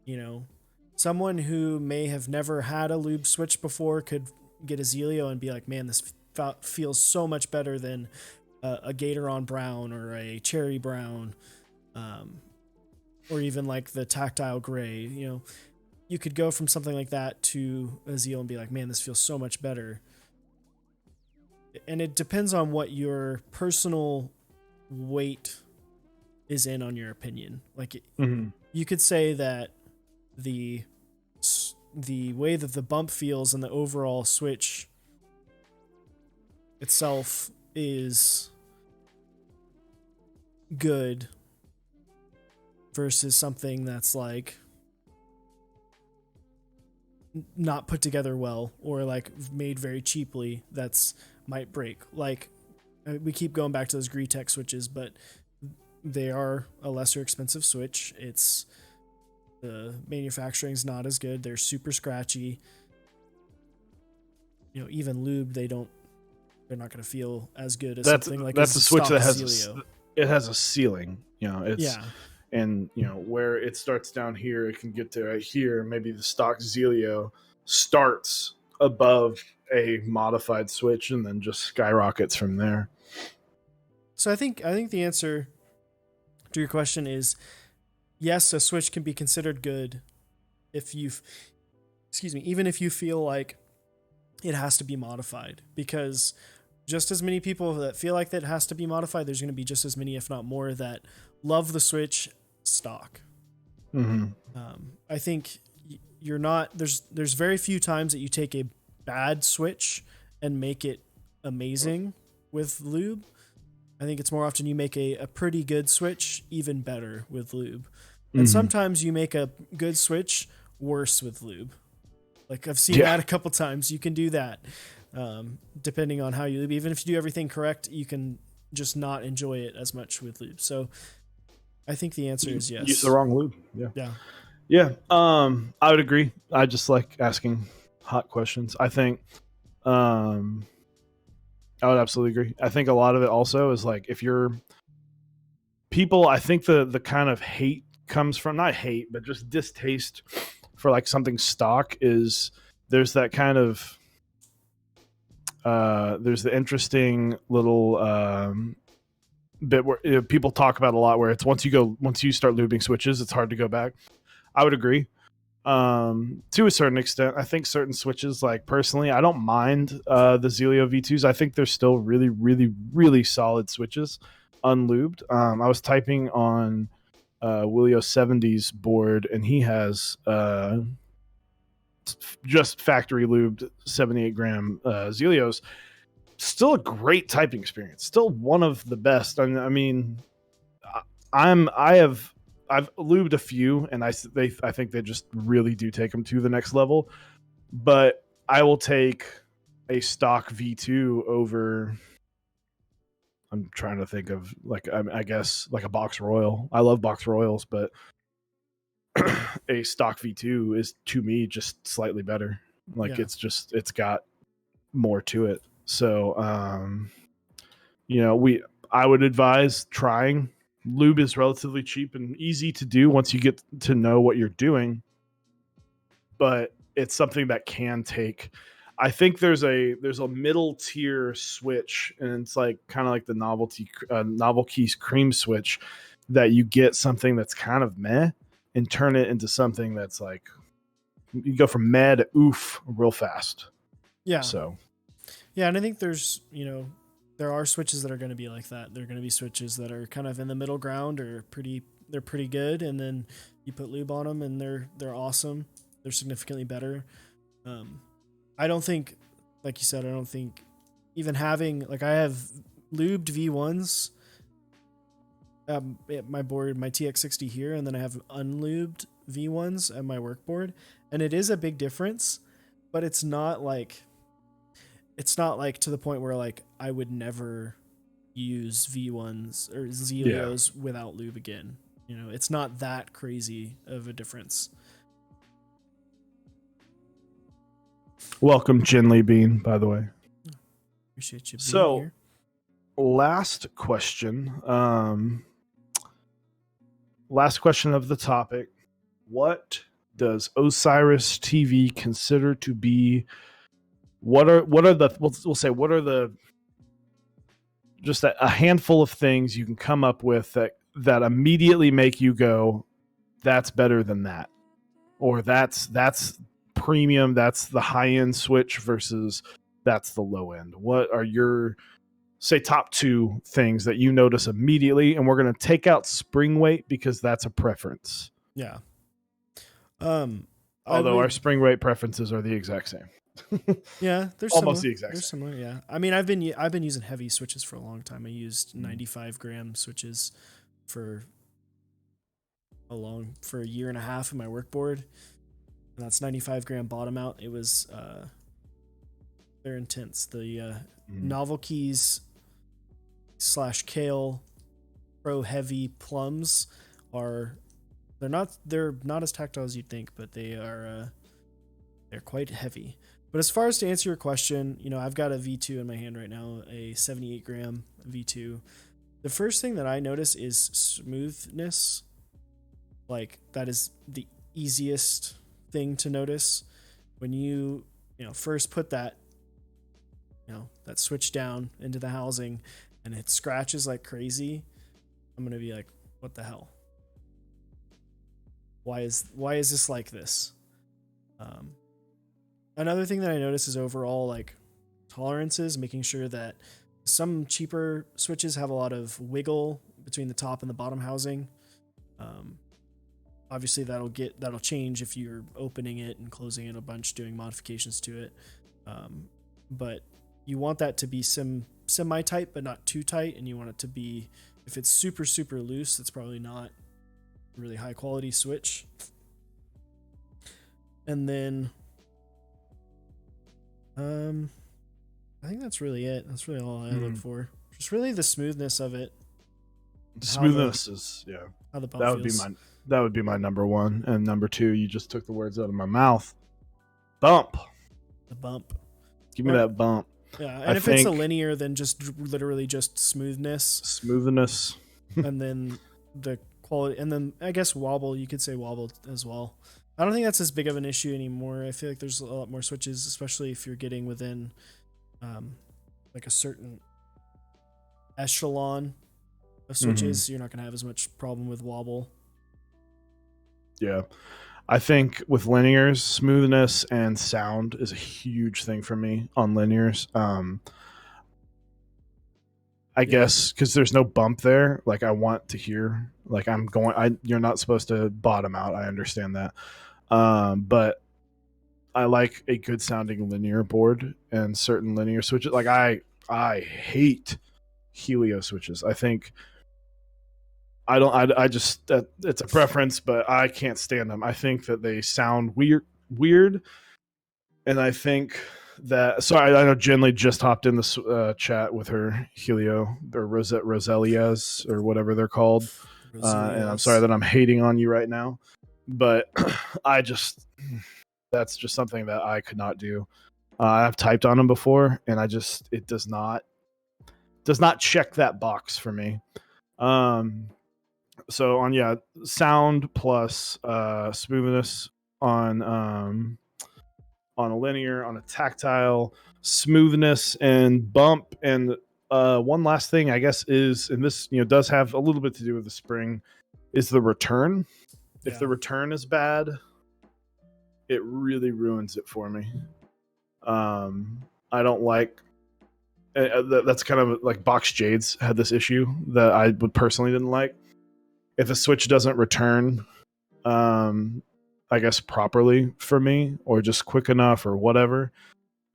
You know, someone who may have never had a lube switch before could get a Zelio and be like, man, this feels so much better than a Gatoron brown or a cherry brown, or even like the tactile gray. You know, you could go from something like that to a Zeal and be like, man, this feels so much better. And it depends on what your personal weight is in on your opinion. Like you could say that the way that the bump feels and the overall switch itself is good versus something that's like not put together well, or like made very cheaply, that's might break. Like we keep going back to those Greetech switches, but they are a lesser expensive switch. It's the manufacturing's not as good. They're super scratchy. You know, even lube, they're not going to feel as good as something like that's a switch that has Celio. It has a ceiling. You know, it's Yeah. And you know where it starts down here, it can get to right here. Maybe the stock Zelio starts above a modified switch and then just skyrockets from there. So I think the answer to your question is yes, a switch can be considered good if even if you feel like it has to be modified, because just as many people that feel like that has to be modified, there's going to be just as many, if not more, that love the switch stock. I think you're not there's very few times that you take a bad switch and make it amazing with lube. I think it's more often you make a pretty good switch even better with lube. And sometimes you make a good switch worse with lube. Like I've seen that a couple times. You can do that depending on how you lube. Even if you do everything correct, you can just not enjoy it as much with lube. So I think the answer is yes. Use the wrong lube. Yeah. I would agree. I just like asking hot questions. I think I would absolutely agree. I think a lot of it also is like if you're people, I think the kind of hate comes from, not hate, but just distaste for like something stock is there's that kind of there's the interesting little bit where people talk about a lot where it's once you start lubing switches, it's hard to go back. I would agree. To a certain extent, I think certain switches, like personally, I don't mind the Zelio V2s. I think they're still really, really, really solid switches, unlubed. I was typing on Willio 70's board, and he has just factory lubed 78 gram Zelios. Still a great typing experience. Still one of the best. I mean, I've lubed a few, and I think they just really do take them to the next level. But I will take a stock V2 over. I'm trying to think of like I guess like a box royal. I love box royals, but a stock V2 is to me just slightly better. Like it's got more to it. So I would advise trying. Lube is relatively cheap and easy to do once you get to know what you're doing, but it's something that can take. I think there's a middle tier switch, and it's like kind of like the Novel Keys cream switch, that you get something that's kind of meh and turn it into something that's like you go from meh to oof real fast. Yeah. So yeah, and I think there's there are switches that are going to be like that. They're going to be switches that are kind of in the middle ground, or they're pretty good, and then you put lube on them and they're awesome. they're significantly better. I don't think, like you said, I don't think even having like I have lubed V1s at my board, my TX60 here, and then I have unlubed V1s at my work board, and it is a big difference, but it's not like to the point where like I would never use V1s or Zelios without lube again. You know, it's not that crazy of a difference. Welcome, Jinly Bean, by the way. Appreciate you being So, here. last question. Last question of the topic. What does Osiris TV consider to be? What are the we'll say what are the just a handful of things you can come up with that immediately make you go, that's better than that, or that's premium, that's the high end switch versus that's the low end. What are your say top two things that you notice immediately? And we're going to take out spring weight because that's a preference. Yeah. Although our spring weight preferences are the exact same. Yeah, they're almost similar. the exact They're same. similar. Yeah, I mean, I've been using heavy switches for a long time. I used 95-gram switches for a year and a half in my work board, and that's 95-gram bottom out. It was they're intense. The Novel Keys / Kale Pro Heavy plums are they're not as tactile as you'd think, but they're quite heavy. But as far as to answer your question, you know, I've got a V2 in my hand right now, a 78-gram V2. The first thing that I notice is smoothness. Like, that is the easiest thing to notice when you first put that switch down into the housing and it scratches like crazy. I'm going to be like, what the hell? Why is this like this? Another thing that I notice is overall like tolerances, making sure that some cheaper switches have a lot of wiggle between the top and the bottom housing. Obviously that'll change if you're opening it and closing it a bunch, doing modifications to it. But you want that to be semi-tight, but not too tight. And you want it to be, if it's super, super loose, it's probably not a really high quality switch. And then, I think that's really it. That's really all I look for. Just really the smoothness of it. Smoothness is how the bump feels. That would be my number one. And number two, you just took the words out of my mouth. Bump. The bump. Give me that bump. Yeah, and if it's a linear, then just literally just smoothness. Smoothness. And then the quality, and then I guess wobble. You could say wobble as well. I don't think that's as big of an issue anymore. I feel like there's a lot more switches, especially if you're getting within like a certain echelon of switches. You're not going to have as much problem with wobble. Yeah. I think with linears, smoothness and sound is a huge thing for me on linears. I guess because there's no bump there. Like I want to hear, like you're not supposed to bottom out. I understand that. But I like a good sounding linear board and certain linear switches. Like I hate Helio switches. I think I just it's a preference, but I can't stand them. I think that they sound weird. And I think that, sorry, I know Jenly just hopped in this chat with her Helio or Roselias or whatever they're called. And I'm sorry that I'm hating on you right now, but that's just something that I could not do. I've typed on them before and it does not check that box for me. So on sound plus smoothness on a linear, on a tactile, smoothness and bump. And one last thing, I guess, is, and this does have a little bit to do with the spring, is the return. Yeah. If the return is bad, it really ruins it for me. I don't like. That's kind of like Box Jades had this issue that I would personally didn't like. If a switch doesn't return, I guess, properly for me, or just quick enough, or whatever,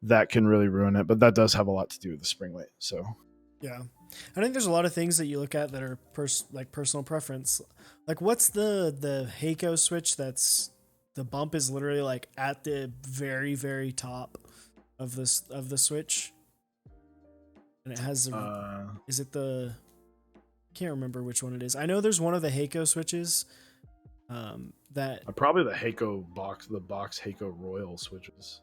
that can really ruin it. But that does have a lot to do with the spring weight. So Yeah. I think there's a lot of things that you look at that are like personal preference. Like what's the Heiko switch that's the bump is literally like at the very, very top of the switch. And it has is it the can't remember which one it is. I know there's one of the Heiko switches that probably the box Heiko Royal switches.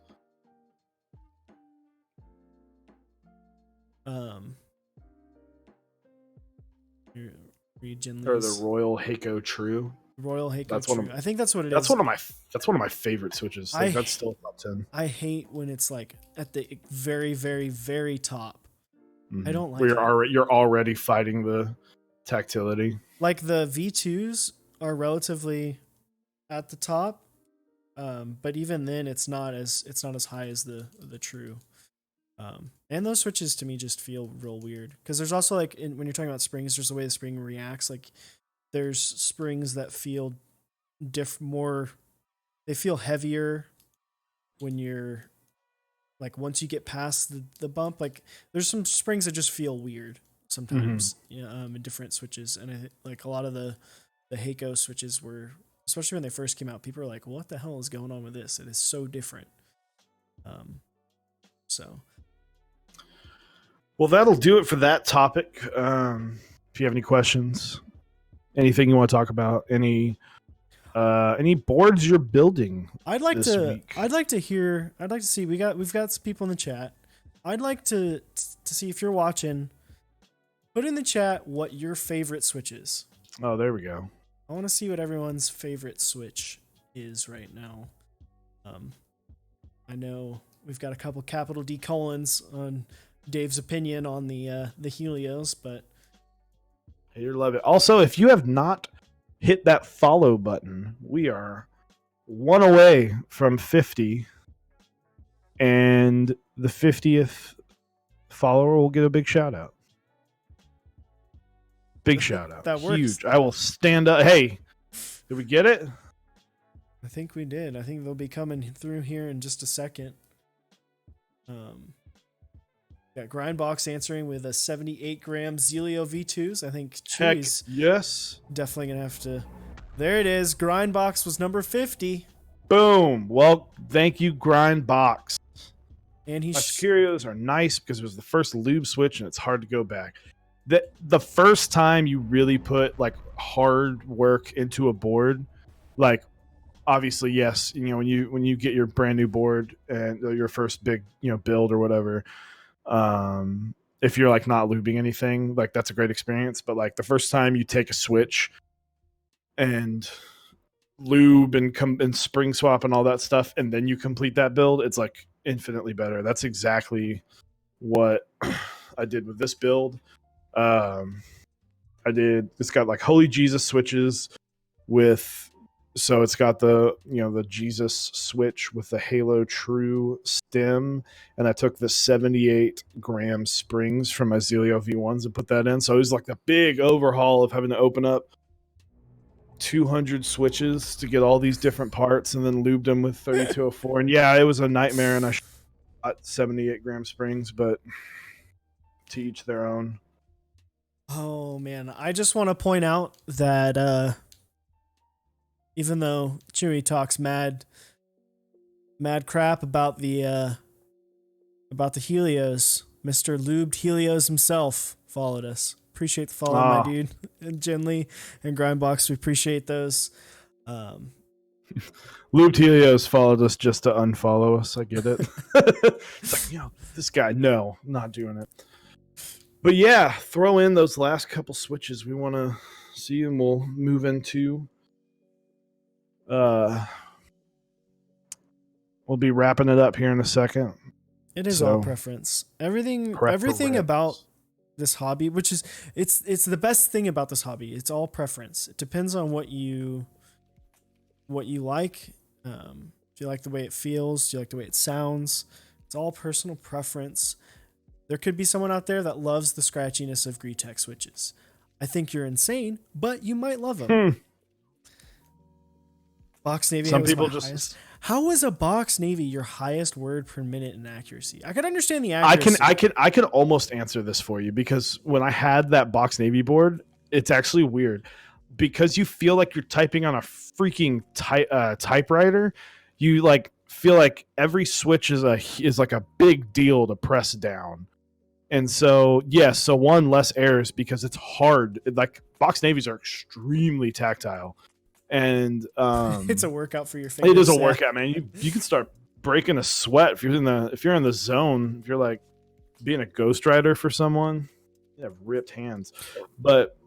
Region Or the Royal Heiko True. Royal Heiko that's True. One of, I think that's what it that's is. That's one of my favorite switches. Like, that's still top 10. I hate when it's like at the very, very, very top. Mm-hmm. I don't like where you're already fighting the tactility. Like the V2s are relatively at the top, but even then it's not as high as the True. And those switches to me just feel real weird because there's also like when you're talking about springs, there's the way the spring reacts. Like there's springs that feel they feel heavier when you're like once you get past the bump. Like there's some springs that just feel weird sometimes, in different switches. And like a lot of the Heiko switches were, especially when they first came out, people are like, "What the hell is going on with this? It is so different." So. Well, that'll do it for that topic. If you have any questions, anything you want to talk about, any boards you're building, I'd like this to week. I'd like to see we've got some people in the chat. I'd like to see if you're watching. Put in the chat what your favorite switch is. Oh, there we go. I want to see what everyone's favorite switch is right now. I know we've got a couple capital D colons on Dave's opinion on the Helios, but you love it. Also, if you have not hit that follow button, we are one away from 50, and the 50th follower will get a big shout out. Big shout out. That works. Huge. I will stand up. Hey, did we get it? I think we did. I think they'll be coming through here in just a second. Got Grindbox answering with a 78 gram Zelio V2s. I think Chewy's yes. Definitely gonna have to. There it is. Grindbox was number 50. Boom. Well, thank you, Grindbox. And my Securios are nice because it was the first lube switch and it's hard to go back. The first time you really put like hard work into a board, like obviously yes, when you get your brand new board and your first big build or whatever, if you're like not lubing anything, like that's a great experience. But like the first time you take a switch and lube and spring swap and all that stuff, and then you complete that build, it's like infinitely better. That's exactly what I did with this build. It's got like Holy Jesus switches so it's got the the Jesus switch with the Halo True stem, and I took the 78 gram springs from my Zelio V1s and put that in. So it was like the big overhaul of having to open up 200 switches to get all these different parts and then lubed them with 3204. And yeah, it was a nightmare, and I shot 78 gram springs, but to each their own. Oh man, I just want to point out that even though Chewy talks mad crap about the Helios, Mr. Lubed Helios himself followed us. Appreciate the follow, my dude. And Genly and Grindbox, we appreciate those. Lubed Helios followed us just to unfollow us. I get it. It's like, this guy, no, not doing it. But yeah, throw in those last couple switches we want to see, and we'll move into. We'll be wrapping it up here in a second. It is all preference. Everything about this hobby, which is it's the best thing about this hobby. It's all preference. It depends on what you like. If you like the way it feels, do you like the way it sounds? It's all personal preference. There could be someone out there that loves the scratchiness of Greetech switches. I think you're insane, but you might love them. Box Navy Some was people my just. highest. How was a Box Navy your highest word per minute in accuracy? I could understand the I accuracy. I can almost answer this for you because when I had that Box Navy board, it's actually weird because you feel like you're typing on a freaking typewriter. You like feel like every switch is like a big deal to press down. And so, yes, so one, less errors because it's hard. Like Box Navies are extremely tactile. And It's a workout for your fingers. it is a workout, man. You can start breaking a sweat if you're in the zone. If you're like being a ghostwriter for someone, you have ripped hands. But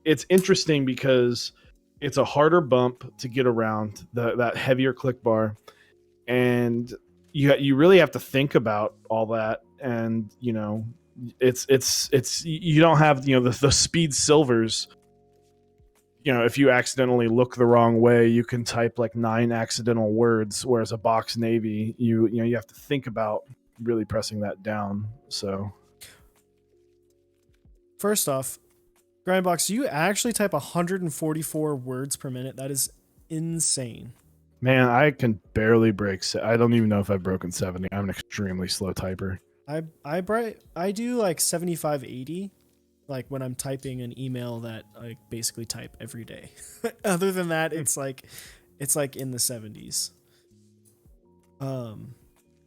it's interesting because it's a harder bump to get around that heavier click bar, and you really have to think about all that. And it's you don't have the speed silvers. If you accidentally look the wrong way, you can type like 9 accidental words, whereas a Box Navy, you have to think about really pressing that down. So, First off, Grindbox, you actually type 144 words per minute. That is insane. man, I can barely break. I don't even know if I've broken 70. I'm an extremely slow typer. I do like 75, 80, like when I'm typing an email that I basically type every day. Other than that, it's like in the 70s.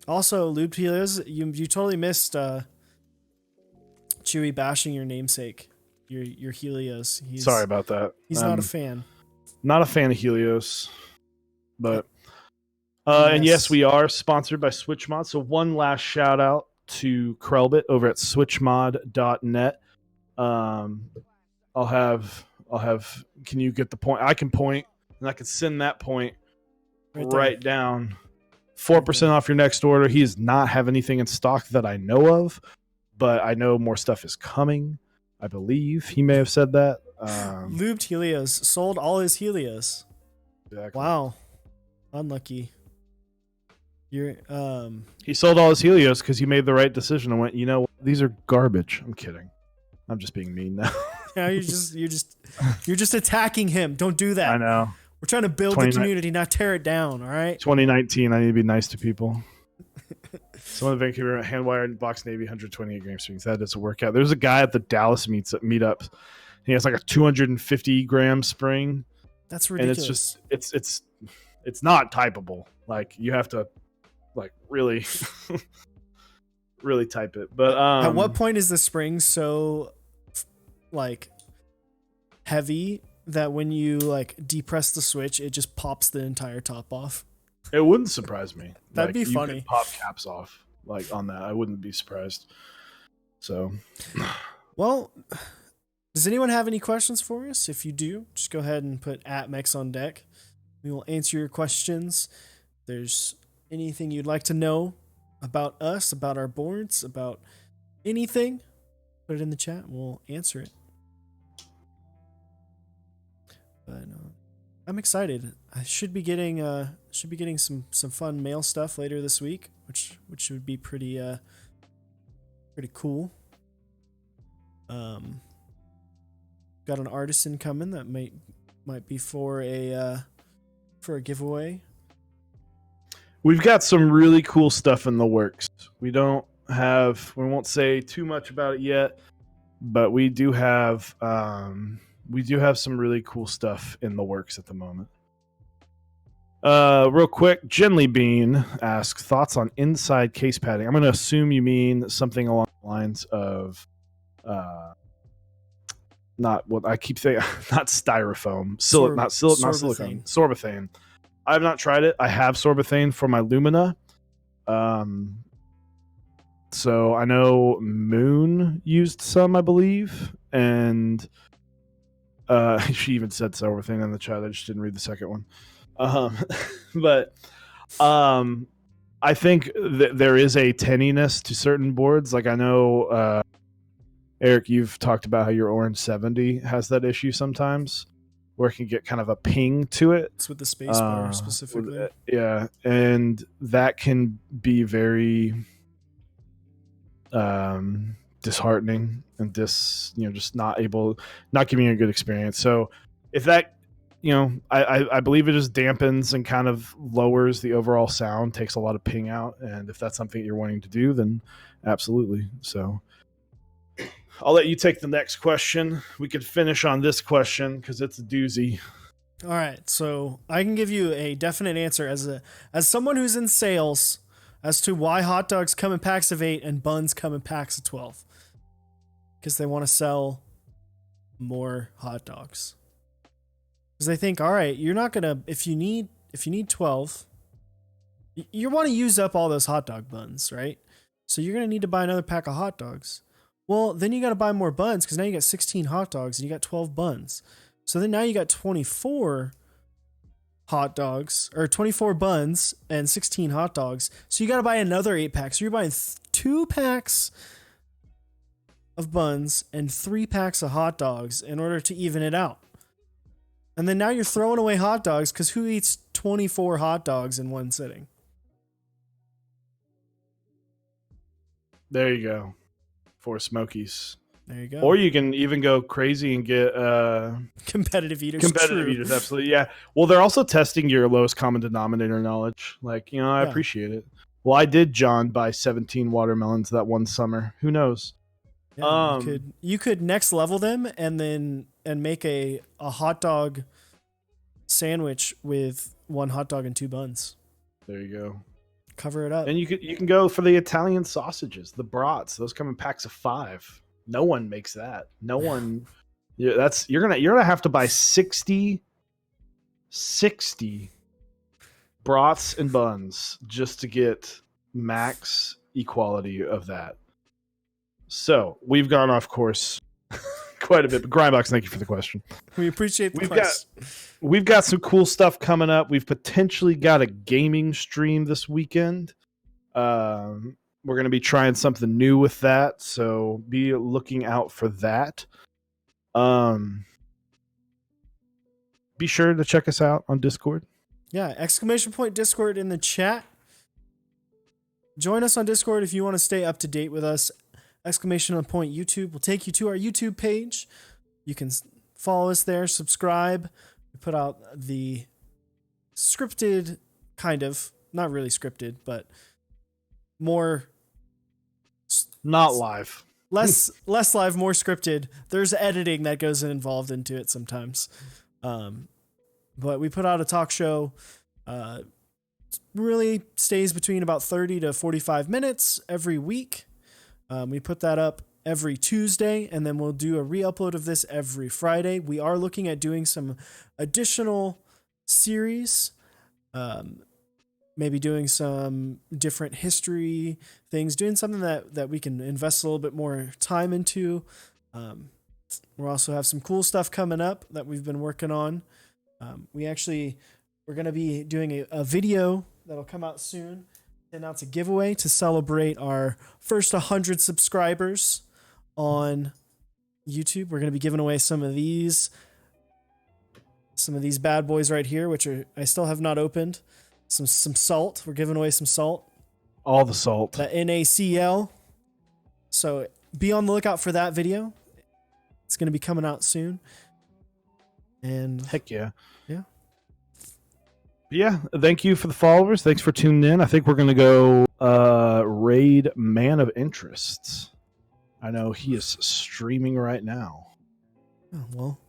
Also, Lube Helios, you totally missed Chewy bashing your namesake, your Helios. Sorry about that. He's not a fan. Not a fan of Helios, but Yes. and yes, we are sponsored by SwitchMod. So one last shout out to Krelbit over at switchmod.net. I'll have. Can you get the point? I can point, and I can send that point right down. 4% off your next order. He does not have anything in stock that I know of, but I know more stuff is coming. I believe he may have said that. Lubed Helios sold all his Helios. Exactly. Wow, unlucky. He sold all his Helios because he made the right decision and went, these are garbage. I'm kidding. I'm just being mean now. Yeah, you're just attacking him. Don't do that. I know. We're trying to build the community, not tear it down. All right. 2019. I need to be nice to people. Someone in Vancouver, hand-wired Box Navy, 128 gram strings. That is a workout. There's a guy at the Dallas meetup. He has like a 250 gram spring. That's ridiculous. And it's just it's not typable. Like you have to like really really type it. But at what point is the spring so like heavy that when you like depress the switch, it just pops the entire top off? It wouldn't surprise me. That'd be you funny. Could pop caps off like on that. I wouldn't be surprised. So, well, does anyone have any questions for us? If you do, just go ahead and put @Mechs on deck. We will answer your questions. If there's anything you'd like to know about us, about our boards, about anything, put it in the chat and we'll answer it. But I'm excited. I should be getting some fun mail stuff later this week, which would be pretty cool. Got an artisan coming that might be for a giveaway. We've got some really cool stuff in the works. We won't say too much about it yet, but we do have some really cool stuff in the works at the moment. Real quick, Genly Bean asks thoughts on inside case padding. I'm going to assume you mean something along the lines of not what I keep saying, not styrofoam, not silicone, sorbothane. I have not tried it. I have sorbothane for my Lumina. So I know Moon used some, I believe, and she even said sorbothane in the chat. I just didn't read the second one. But I think there is a tinniness to certain boards. Like I know, Eric, you've talked about how your Orange 70 has that issue sometimes, where it can get kind of a ping to it. It's with the spacebar specifically. Yeah, and that can be very disheartening and just not giving you a good experience. So if that I believe it just dampens and kind of lowers the overall sound, takes a lot of ping out. And if that's something you're wanting to do, then absolutely. So I'll let you take the next question. We could finish on this question because it's a doozy. All right, so I can give you a definite answer as someone who's in sales as to why hot dogs come in packs of 8 and buns come in packs of 12. Because they want to sell more hot dogs. Because they think, all right, you're not gonna if you need 12, you want to use up all those hot dog buns, right? So you're gonna need to buy another pack of hot dogs. Well, then you got to buy more buns because now you got 16 hot dogs and you got 12 buns. So then now you got 24 hot dogs or 24 buns and 16 hot dogs. So you got to buy another 8 packs. So you're buying 2 packs of buns and 3 packs of hot dogs in order to even it out. And then now you're throwing away hot dogs because who eats 24 hot dogs in one sitting? There you go. 4 Smokies. There you go. Or you can even go crazy and get competitive eaters. Competitive eaters, absolutely. Yeah. Well, they're also testing your lowest common denominator knowledge. Like, I appreciate it. Well, I did, John, buy 17 watermelons that one summer. Who knows? Yeah, you could next level them and make a hot dog sandwich with 1 hot dog and 2 buns. There you go. Cover it up. And you can go for the Italian sausages, the brats. Those come in packs of 5. No one makes that. No one. Yeah, you're gonna have to buy 60 brats and buns just to get max equality of that. So we've gone off course quite a bit. But Grindbox, thank you for the question. We appreciate the question. We've got some cool stuff coming up. We've potentially got a gaming stream this weekend. We're going to be trying something new with that, so be looking out for that. Be sure to check us out on Discord. Yeah, !Discord in the chat. Join us on Discord if you want to stay up to date with us. !YouTube will take you to our YouTube page. You can follow us there, subscribe. We put out the scripted, kind of, not really scripted, but more not live. Less live, more scripted. There's editing that goes involved into it sometimes. But we put out a talk show. Really stays between about 30 to 45 minutes every week. We put that up every Tuesday, and then we'll do a re-upload of this every Friday. We are looking at doing some additional series, maybe doing some different history things, doing something that we can invest a little bit more time into. We'll also have some cool stuff coming up that we've been working on. We're going to be doing a video that'll come out soon. Announce a giveaway to celebrate our first 100 subscribers on YouTube. We're going to be giving away some of these bad boys right here, which I still have not opened. Some salt. We're giving away some salt. All the salt. The NaCl. So be on the lookout for that video. It's going to be coming out soon. And heck yeah. Yeah. Yeah, thank you for the followers. Thanks for tuning in. I think we're going to go raid Man of Interests. I know he is streaming right now. Oh, well,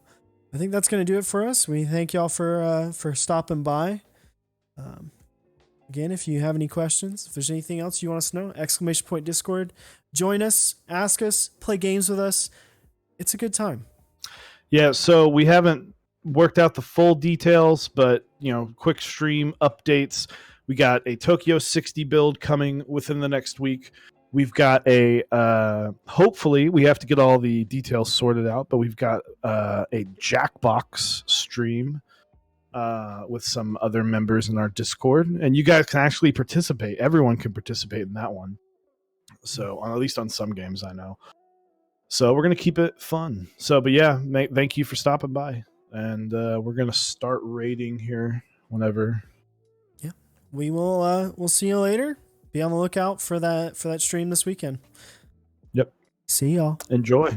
I think that's going to do it for us. We thank y'all for stopping by. Again, if you have any questions, if there's anything else you want us to know, !Discord. Join us, ask us, play games with us. It's a good time. Yeah, so we haven't worked out the full details, but quick stream updates. We got a Tokyo 60 build coming within the next week. We've got a hopefully we have to get all the details sorted out, but we've got a Jackbox stream with some other members in our Discord, and you guys can actually participate. Everyone can participate in that one. So at least on some games, I know. So we're gonna keep it fun. But yeah, thank you for stopping by. And we're gonna start raiding here whenever. Yeah, we will. We'll see you later. Be on the lookout for that stream this weekend. Yep. See y'all. Enjoy.